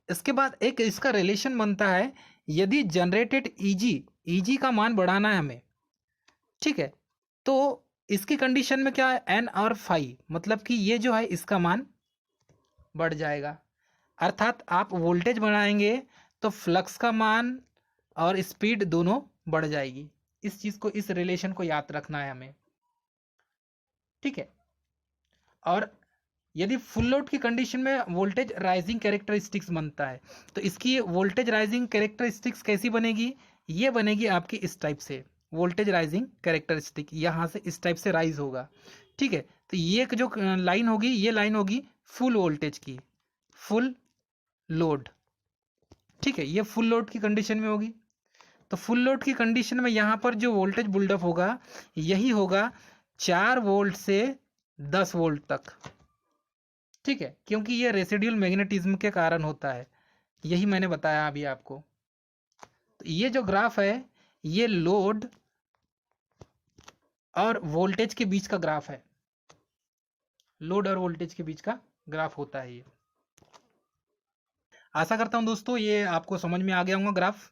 इसके बाद एक इसका रिलेशन बनता है, यदि जनरेटेड ईजी का मान बढ़ाना है हमें, ठीक है, तो इसकी कंडीशन में क्या है, एन और फाई, मतलब कि ये जो है इसका मान बढ़ जाएगा। अर्थात आप वोल्टेज बढ़ाएंगे तो फ्लक्स का मान और स्पीड दोनों बढ़ जाएगी। इस चीज को, इस रिलेशन को याद रखना है हमें। ठीक है, और यदि फुल लोड की कंडीशन में वोल्टेज राइजिंग कैरेक्टरिस्टिक्स बनता है, तो इसकी वोल्टेज राइजिंग कैरेक्टरिस्टिक्स कैसी बनेगी, ये बनेगी आपकी इस टाइप से, वोल्टेज राइजिंग कैरेक्टरिस्टिक यहाँ से इस टाइप से राइज होगा। ठीक है, तो ये जो लाइन होगी, ये लाइन होगी फुल वोल्टेज की, फुल लोड। ठीक है, ये फुल लोड की कंडीशन में होगी। तो फुल लोड की कंडीशन में यहाँ पर जो वोल्टेज बिल्डअप होगा, यही होगा 4 वोल्ट से 10 वोल्ट तक। ठीक है, क्योंकि ये रेसिड्यूल मैग्नेटिज्म के कारण होता है, यही मैंने बताया अभी आपको। तो ये जो ग्राफ है, ये लोड और वोल्टेज के बीच का ग्राफ है, लोड और वोल्टेज के बीच का ग्राफ होता है ये। आशा करता हूं दोस्तों ये आपको समझ में आ गया होगा ग्राफ।